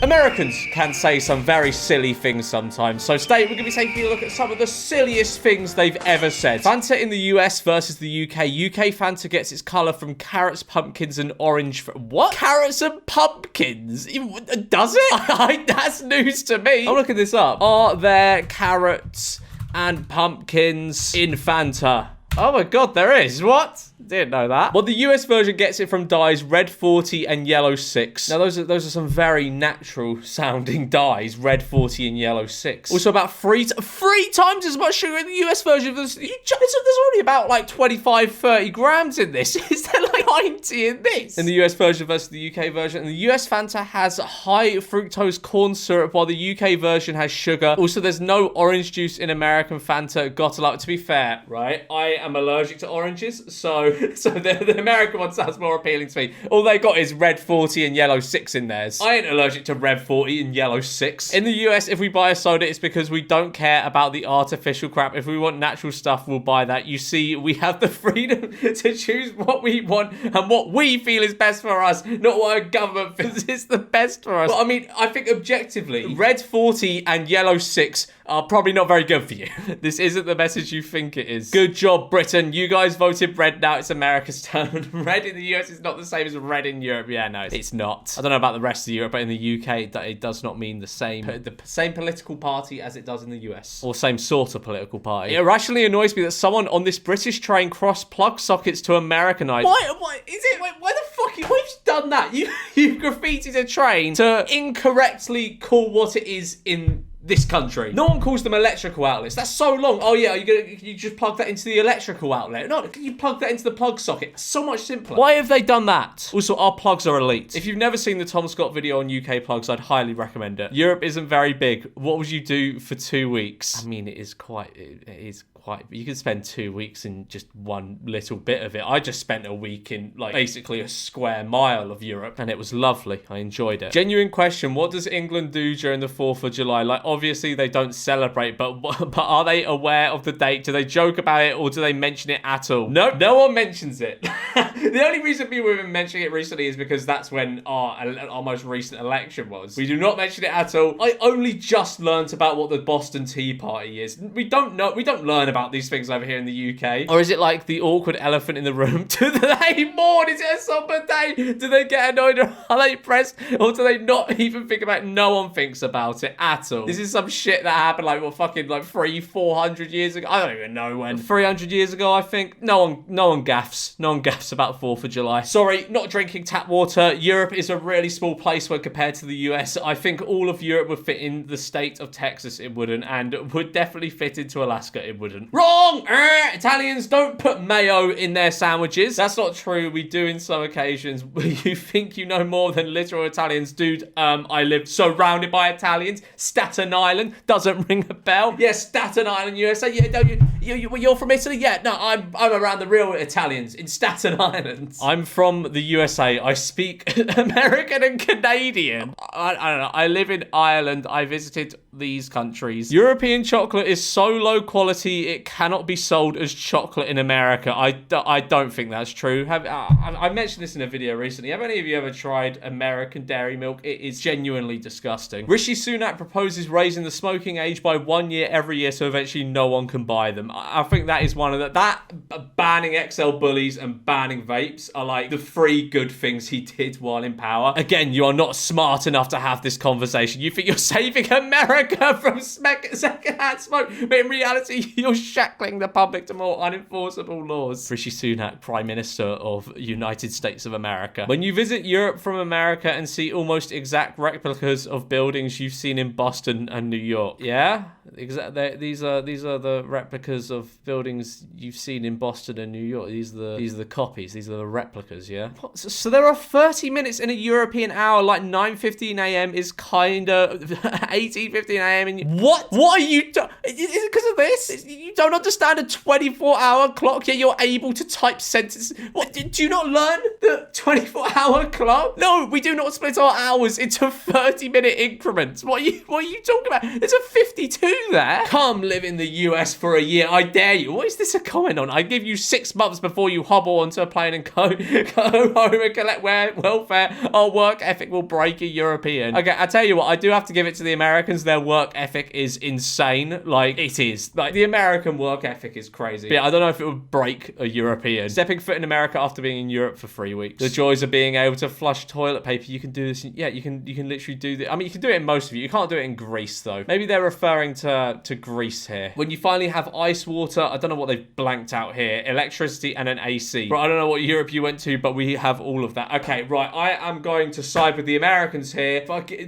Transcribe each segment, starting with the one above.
Americans can say some very silly things sometimes. So today, we're going to be taking a look at some of the silliest things they've ever said. Fanta in the US versus the UK. UK Fanta gets its colour from carrots, pumpkins, and orange. What? Carrots and pumpkins? Does it? That's news to me. I'm looking this up. Are there carrots and pumpkins in Fanta? Oh my god, there is. What? Didn't know that. Well, the US version gets it from dyes red 40 and yellow 6. Now, those are some very natural sounding dyes, red 40 and yellow 6. Also, about three times as much sugar in the US version. There's already about like 25, 30 grams in this. Is there like 90 in this? In the US version versus the UK version. And the US Fanta has high fructose corn syrup, while the UK version has sugar. Also, there's no orange juice in American Fanta. Gotta love it. To be fair, right? I am allergic to oranges, so the American one sounds more appealing to me. All they got is red 40 and yellow 6 in theirs. I ain't allergic to red 40 and yellow 6. In the US, if we buy a soda, it's because we don't care about the artificial crap. If we want natural stuff, we'll buy that. You see, we have the freedom to choose what we want and what we feel is best for us, not what a government feels is the best for us. But I mean, I think objectively, red 40 and yellow 6 are probably not very good for you. This isn't the message you think it is. Good job, Britain. You guys voted red. Now it's America's turn. Red in the US is not the same as red in Europe. Yeah, no, it's not. I don't know about the rest of Europe, but in the UK, it does not mean the same political party as it does in the US. Or same sort of political party. It irrationally annoys me that someone on this British train crossed plug sockets to Americanise. Why is it? Why the fuck? Why have you done that? You've graffitied a train to incorrectly call what it is in this country. No one calls them electrical outlets. That's so long. Oh yeah, you just plug that into the electrical outlet. No, you plug that into the plug socket. So much simpler. Why have they done that? Also, our plugs are elite. If you've never seen the Tom Scott video on UK plugs, I'd highly recommend it. Europe isn't very big. What would you do for 2 weeks? I mean, it is quite. You can spend 2 weeks in just one little bit of it. I just spent a week in like basically a square mile of Europe, and it was lovely. I enjoyed it. Genuine question: what does England do during the 4th of July? Like, obviously they don't celebrate, but are they aware of the date? Do they joke about it, or do they mention it at all? Nope, no one mentions it. The only reason people have been mentioning it recently is because that's when our most recent election was. We do not mention it at all. I only just learnt about what the Boston Tea Party is. We don't learn about these things over here in the UK. Or is it like the awkward elephant in the room? Do they mourn? Is it a somber day? Do they get annoyed, or are they pressed? Or do they not even think about it? No one thinks about it at all. This is some shit that happened like 300-400 years ago. I don't even know when. 300 years ago, I think. No one gaffs. No one gaffs about 4th of July. Sorry, not drinking tap water. Europe is a really small place when compared to the US. I think all of Europe would fit in the state of Texas. It wouldn't, and would definitely fit into Alaska. It wouldn't. Wrong! Italians don't put mayo in their sandwiches. That's not true. We do in some occasions. You think you know more than literal Italians. Dude, I live surrounded by Italians. Staten Island doesn't ring a bell. Yes, Staten Island, USA. Yeah, don't you're from Italy? Yeah, no, I'm around the real Italians in Staten Island. I'm from the USA. I speak American and Canadian. I don't know. I live in Ireland. I visited these countries. European chocolate is so low quality it cannot be sold as chocolate in America. I don't think that's true. I mentioned this in a video recently. Have any of you ever tried American dairy milk? It is genuinely disgusting. Rishi Sunak proposes raising the smoking age by 1 year every year so eventually no one can buy them. I think that is one of that banning XL bullies and banning vapes are like the 3 good things he did while in power. Again, you are not smart enough to have this conversation. You think you're saving America from secondhand smoke, but in reality, you're shackling the public to more unenforceable laws. Rishi Sunak, Prime Minister of United States of America. When you visit Europe from America and see almost exact replicas of buildings you've seen in Boston and New York. Yeah? Exactly. These are the replicas of buildings you've seen in Boston and New York. These are the copies. These are the replicas, yeah? What? So there are 30 minutes in a European hour, like 9:15 a.m. is kind of 18:15 a.m. and what are you doing? Is it because of this? You don't understand a 24-hour clock, yet you're able to type sentences. What? Do you not learn the 24-hour clock? No, we do not split our hours into 30-minute increments. What are you talking about? There's a 52 there. Come live in the US for a year. I dare you. What is this a comment on? I give you 6 months before you hobble onto a plane and go home and collect welfare. Our work ethic will break a European. Okay, I tell you what, I do have to give it to the Americans. Their work ethic is insane. Like, it is. Like, the American work ethic is crazy. But yeah, I don't know if it would break a European. Stepping foot in America after being in Europe for 3 weeks. The joys of being able to flush toilet paper. You can do this. Yeah, you can literally do this. I mean, you can do it in most of you. You can't do it in Greece, though. Maybe they're referring to Greece here. When you finally have ice water, I don't know what they've blanked out here. Electricity and an AC. Right, I don't know what Europe you went to, but we have all of that. Okay, right, I am going to side with the Americans here.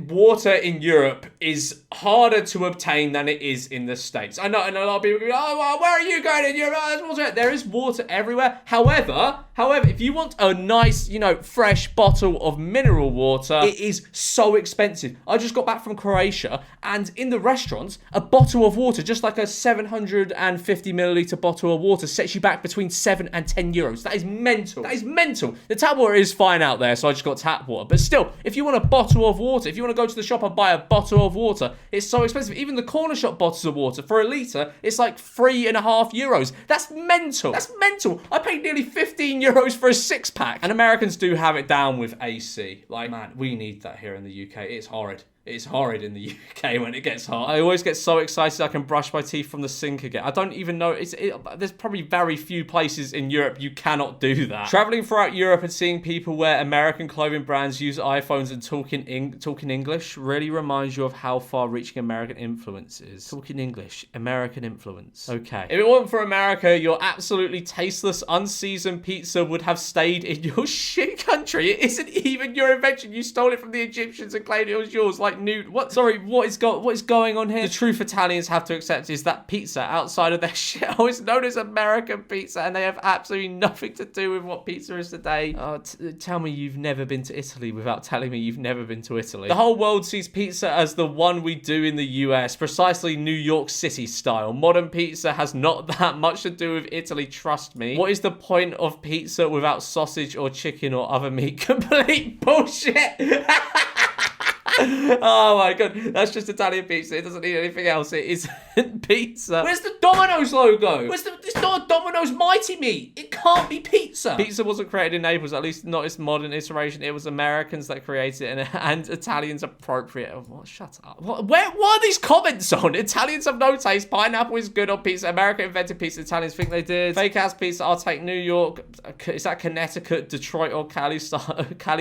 Water in Europe is harder to obtain than it is in the States. I know, and a lot of people go, oh, well, where are you going in Europe? There is water everywhere. However, if you want a nice, fresh bottle of mineral water, it is so expensive. I just got back from Croatia, and in the restaurants, a bottle of water, just like a 750 milliliter bottle of water, sets you back between 7 and 10 euros. That is mental. That is mental. The tap water is fine out there, so I just got tap water. But still, if you want a bottle of water, if you want to go to the shop and buy a bottle of water, it's so expensive. Even the corner shop bottles of water, for a litre, it's like 3.5 euros. That's mental. That's mental. I paid nearly 15 euros for a 6-pack. And Americans do have it down with AC. Like, man, we need that here in the UK. It's horrid. It's horrid in the UK when it gets hot. I always get so excited I can brush my teeth from the sink again. I don't even know. There's probably very few places in Europe you cannot do that. Traveling throughout Europe and seeing people wear American clothing brands, use iPhones, and talking English really reminds you of how far-reaching American influence is. Talking English, American influence. Okay. If it wasn't for America, your absolutely tasteless, unseasoned pizza would have stayed in your shit country. It isn't even your invention. You stole it from the Egyptians and claimed it was yours. Like, what is going on here? The truth Italians have to accept is that pizza outside of their shithole is known as American pizza, and they have absolutely nothing to do with what pizza is today. Tell me you've never been to Italy without telling me you've never been to Italy. The whole world sees pizza as the one we do in the US, precisely New York City style. Modern pizza has not that much to do with Italy, trust me. What is the point of pizza without sausage or chicken or other meat? Complete bullshit. Oh my god, that's just Italian pizza. It doesn't need anything else. It is pizza. Where's the Domino's logo? It's not a Domino's Mighty Meat. It can't be pizza. Pizza wasn't created in Naples, at least not its modern iteration. It was Americans that created it, and Italians appropriate. What? Shut up. What are these comments on? Italians have no taste. Pineapple is good on pizza. America invented pizza. Italians think they did. Fake ass pizza. I'll take New York. Is that Connecticut, Detroit, or Cali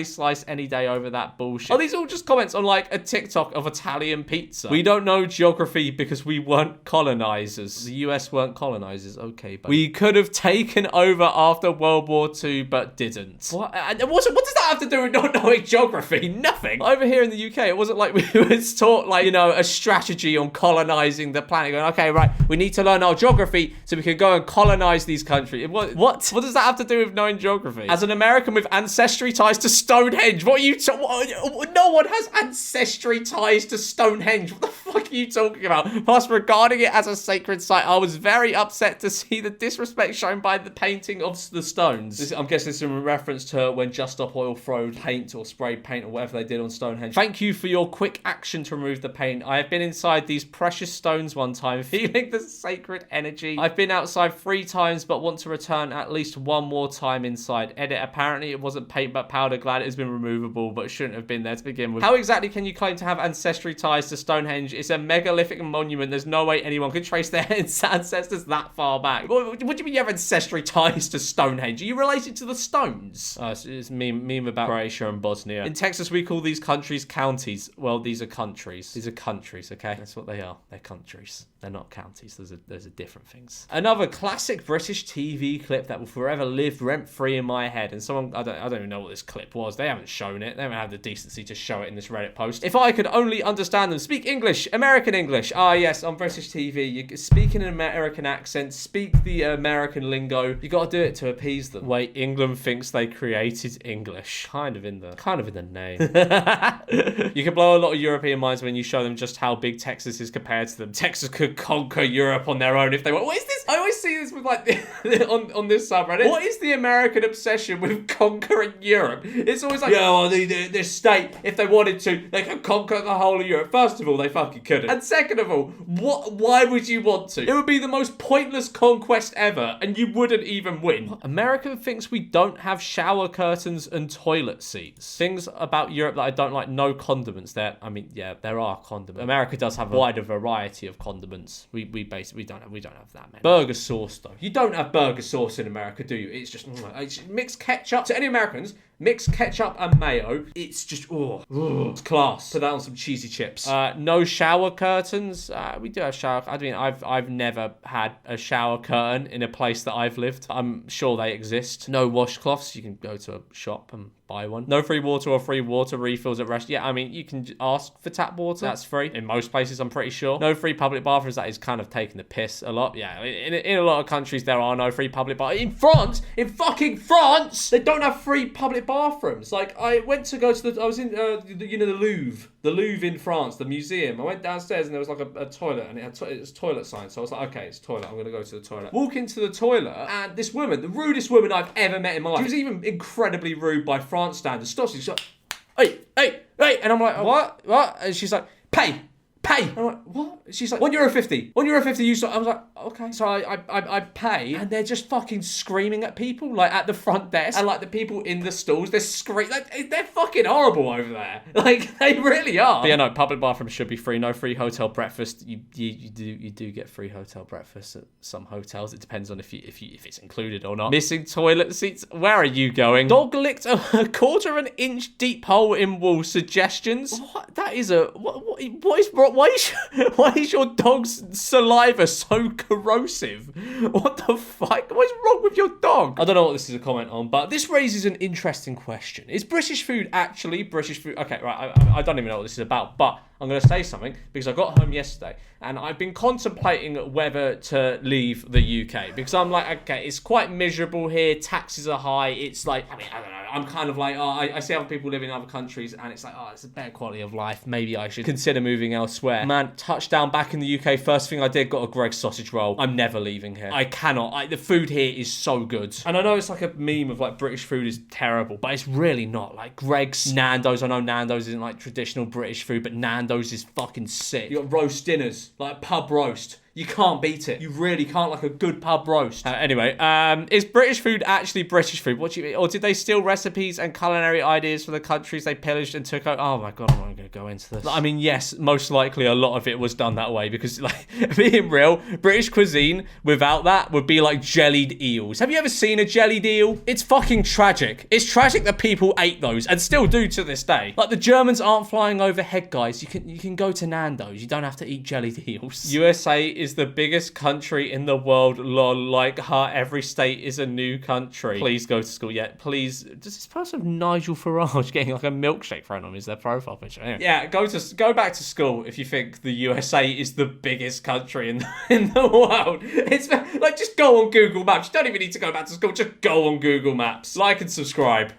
slice any day over that bullshit? Are these all just comments on like a TikTok of Italian pizza? We don't know geography because we weren't colonizers. The US weren't colonizers. Okay, but we could have taken over after World War II, but didn't. What does that have to do with not knowing geography? Nothing. Over here in the UK, it wasn't like we was taught like, a strategy on colonizing the planet. Going, okay, right, we need to learn our geography so we can go and colonize these countries. What does that have to do with knowing geography? As an American with ancestry ties to Stonehenge, no one has ancestry ties to Stonehenge. What the fuck are you talking about? Plus, regarding it as a sacred site, I was very upset to see the disrespect shown by the painting of the stones. I'm guessing this is in reference to when Just Stop Oil throwed paint or sprayed paint or whatever they did on Stonehenge. Thank you for your quick action to remove the paint. I have been inside these precious stones one time, feeling the sacred energy. I've been outside 3 times, but want to return at least 1 more time inside. Edit, apparently it wasn't paint but powder. Glad it has been removable, but shouldn't have been there to begin with. How exactly can you claim to have ancestry ties to Stonehenge? It's a megalithic monument. There's no way anyone could trace their ancestors that far back. What do you mean you have ancestry ties to Stonehenge? Are you related to the Stones? It's meme about Croatia and Bosnia. In Texas, we call these countries counties. Well, these are countries. These are countries, okay? That's what they are. They're Countries. They're not counties. Those are different things. Another classic British TV clip that will forever live rent-free in my head. And someone, I don't even know what this clip was. They haven't shown it. They haven't had the decency to show it in this Reddit post. If I could only understand them. Speak English. American English. Ah, yes, on British TV. You speak in an American accent. Speak the American lingo. You got to do it to appease them. Wait, England thinks they created English. Kind of in the name. You can blow a lot of European minds when you show them just how big Texas is compared to them. Texas could conquer Europe on their own if they want. What is this? I always see this with like on this subreddit. What is the American obsession with conquering Europe? It's always like, yeah, well, this state, if they wanted to, they can conquer the whole of Europe. First of all, they fucking couldn't. And second of all, why would you want to? It would be the most pointless conquest ever, and you wouldn't even win. What? America thinks we don't have shower curtains and toilet seats. Things about Europe that I don't like, no condiments there. I mean, yeah, there are condiments. America does have a wider variety of condiments. We don't have that many. Burger sauce though. You don't have burger sauce in America, do you? It's just mix ketchup. To any Americans, mix ketchup and mayo. It's just it's class. Put that on some cheesy chips. No shower curtains. We do have shower. I mean, I've never had a shower curtain in a place that I've lived. I'm sure they exist. No washcloths. You can go to a shop and buy one. No free water or free water refills at restaurants. Yeah, I mean, you can ask for tap water. That's free in most places, I'm pretty sure. No free public bathrooms. That is kind of taking the piss a lot. Yeah, in a lot of countries, there are no free public bathrooms. In fucking France, they don't have free public bathrooms. Like, I went to go to I was in, the Louvre in France, the museum. I went downstairs and there was like a toilet, and it was toilet signs. So I was like, okay, it's a toilet. I'm going to go to the toilet. Walk into the toilet, and this woman, the rudest woman I've ever met in my life, she was even incredibly rude by France standards. Stops, she's like, hey, and I'm like, what? And she's like, pay. And I'm like, what? She's like, €1.50. €1.50. You start. I was like, okay. So I pay, and they're just fucking screaming at people, like at the front desk, and like the people in the stalls, they're screaming. Like, they're fucking horrible over there. Like, they really are. But yeah, no, public bathrooms should be free. No free hotel breakfast. You do get free hotel breakfast at some hotels. It depends on if it's included or not. Missing toilet seats. Where are you going? Dog licked a quarter of an inch deep hole in wall. Suggestions. What? That is a what is wrong? Why is your dog's saliva so corrosive? What the fuck? What is wrong with your dog? I don't know what this is a comment on, but this raises an interesting question. Is British food actually British food? Okay, right, I don't even know what this is about, but I'm going to say something because I got home yesterday and I've been contemplating whether to leave the UK because I'm like, okay, it's quite miserable here. Taxes are high. It's like, I mean, I don't know. I'm kind of like, I see other people living in other countries and it's like, it's a better quality of life. Maybe I should consider moving elsewhere. Man, touchdown back in the UK. First thing I did, got a Greggs sausage roll. I'm never leaving here. I cannot. The food here is so good. And I know it's like a meme of like British food is terrible, but it's really not. Like Greggs, Nando's. I know Nando's isn't like traditional British food, but Nando's is fucking sick. You got roast dinners, like pub roast. You can't beat it. You really can't, like a good pub roast. Anyway, is British food actually British food? What do you mean? Or did they steal recipes and culinary ideas from the countries they pillaged and took over? Oh my God, I'm not going to go into this. I mean, yes, most likely a lot of it was done that way because, like, being real, British cuisine without that would be like jellied eels. Have you ever seen a jellied eel? It's fucking tragic. It's tragic that people ate those and still do to this day. Like, the Germans aren't flying overhead, guys. You can go to Nando's. You don't have to eat jellied eels. USA is the biggest country in the world, lol, like every state is a new country. Please go to school. Yeah, please. Does this person have Nigel Farage getting like a milkshake thrown on him as their profile picture? Anyway. Yeah, go back to school if you think the USA is the biggest country in the world. It's like, just go on Google Maps. You don't even need to go back to school. Just go on Google Maps. Like and subscribe.